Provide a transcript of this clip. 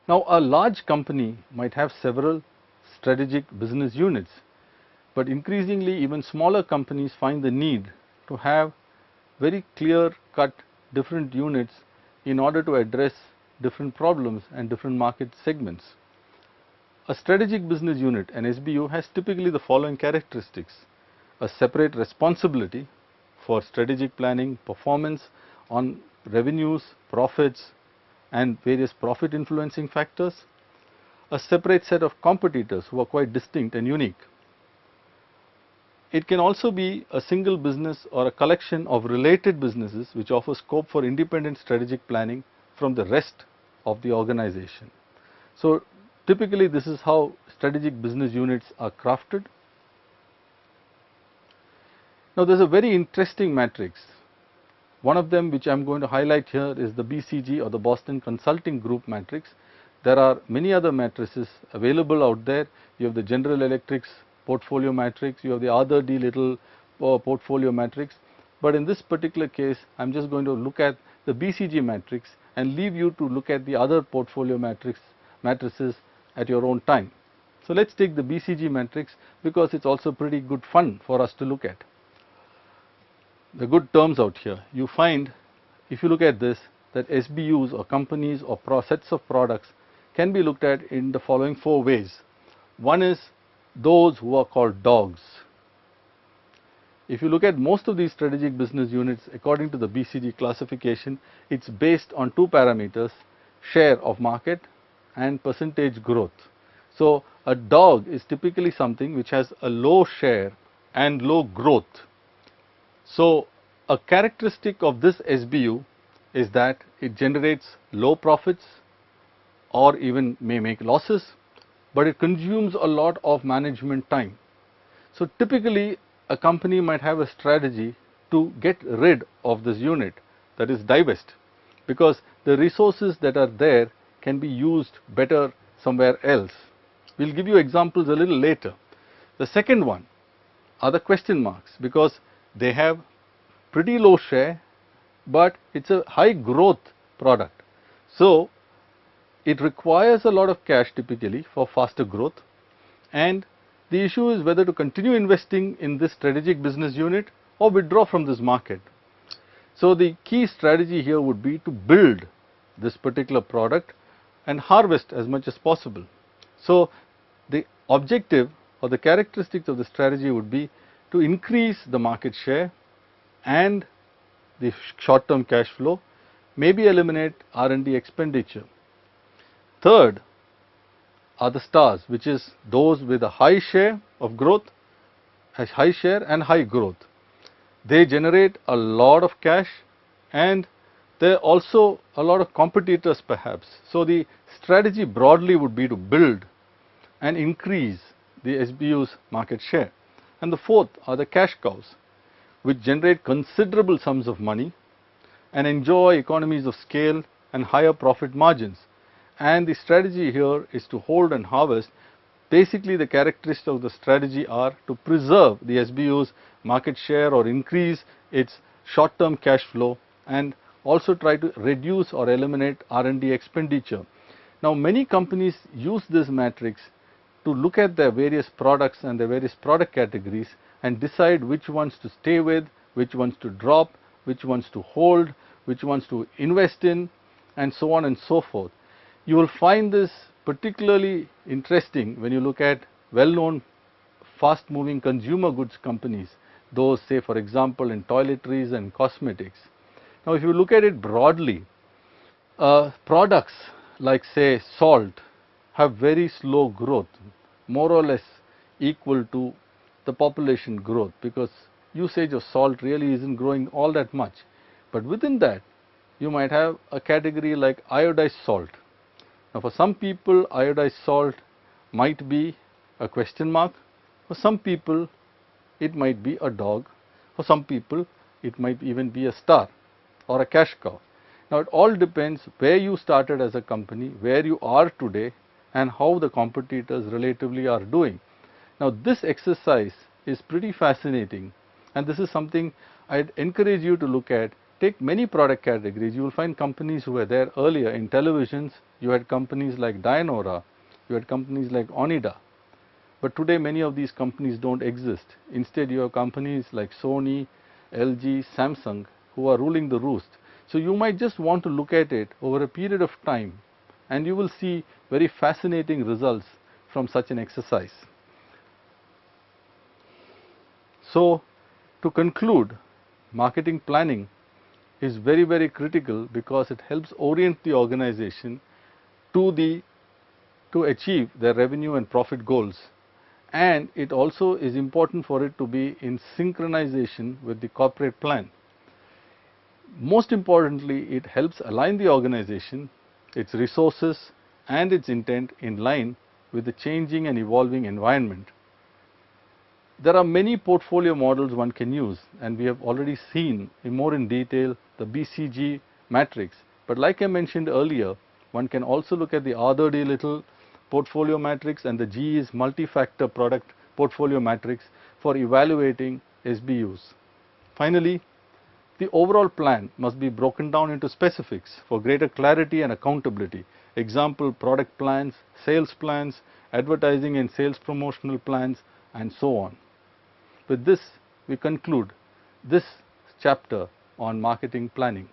Now, a large company might have several strategic business units, but increasingly even smaller companies find the need to have very clear cut different units in order to address different problems and different market segments. A strategic business unit, an SBU, has typically the following characteristics: a separate responsibility for strategic planning, performance on revenues, profits and various profit influencing factors, a separate set of competitors who are quite distinct and unique. It can also be a single business or a collection of related businesses which offer scope for independent strategic planning from the rest of the organization. So, typically this is how strategic business units are crafted. Now, there is a very interesting matrix. One of them which I am going to highlight here is the BCG or the Boston Consulting Group matrix. There are many other matrices available out there. You have the General Electric's portfolio matrix, you have the Arthur D. Little portfolio matrix, but in this particular case I am just going to look at the BCG matrix and leave you to look at the other portfolio matrices at your own time. So, let us take the BCG matrix because it is also pretty good fun for us to look at. The good terms out here, you find if you look at this, that SBUs or companies or sets of products can be looked at in the following 4 ways. One is those who are called dogs. If you look at most of these strategic business units according to the BCG classification, it is based on 2 parameters: share of market and percentage growth. So, a dog is typically something which has a low share and low growth. So, a characteristic of this SBU is that it generates low profits or even may make losses, but it consumes a lot of management time. So, typically a company might have a strategy to get rid of this unit, that is divest, because the resources that are there can be used better somewhere else. We will give you examples a little later. The second one are the question marks, because they have pretty low share, but it is a high growth product. So, it requires a lot of cash typically for faster growth, and the issue is whether to continue investing in this strategic business unit or withdraw from this market. So, the key strategy here would be to build this particular product and harvest as much as possible. So, the objective or the characteristics of the strategy would be to increase the market share and the short term cash flow, maybe eliminate R&D expenditure. Third are the stars, which is those with a high share of growth, high share and high growth. They generate a lot of cash and there are also a lot of competitors perhaps. So, the strategy broadly would be to build and increase the SBU's market share. And the fourth are the cash cows, which generate considerable sums of money and enjoy economies of scale and higher profit margins. And the strategy here is to hold and harvest. Basically, the characteristics of the strategy are to preserve the SBU's market share or increase its short term cash flow and also try to reduce or eliminate R&D expenditure. Now, many companies use this matrix to look at their various products and their various product categories and decide which ones to stay with, which ones to drop, which ones to hold, which ones to invest in, and so on and so forth. You will find this particularly interesting when you look at well-known fast moving consumer goods companies, those say for example in toiletries and cosmetics. Now, if you look at it broadly, products like say salt have very slow growth, more or less equal to the population growth, because usage of salt really isn't growing all that much. But within that you might have a category like iodized salt. Now, for some people iodized salt might be a question mark, for some people it might be a dog, for some people it might even be a star or a cash cow. Now, it all depends where you started as a company, where you are today and how the competitors relatively are doing. Now, this exercise is pretty fascinating and this is something I would encourage you to look at take many product categories, you will find companies who were there earlier. In televisions, you had companies like Dianora, you had companies like Onida. But today many of these companies don't exist. Instead, you have companies like Sony, LG, Samsung who are ruling the roost. So you might just want to look at it over a period of time, and you will see very fascinating results from such an exercise. So to conclude, marketing planning is very, very critical because it helps orient the organization to achieve their revenue and profit goals, and it also is important for it to be in synchronization with the corporate plan. Most importantly, it helps align the organization, its resources and its intent in line with the changing and evolving environment. There are many portfolio models one can use, and we have already seen more in detail the BCG matrix. But like I mentioned earlier, one can also look at the Arthur D. Little portfolio matrix and the GE's multi-factor product portfolio matrix for evaluating SBUs. Finally, the overall plan must be broken down into specifics for greater clarity and accountability. Example, product plans, sales plans, advertising and sales promotional plans, and so on. With this, we conclude this chapter on marketing planning.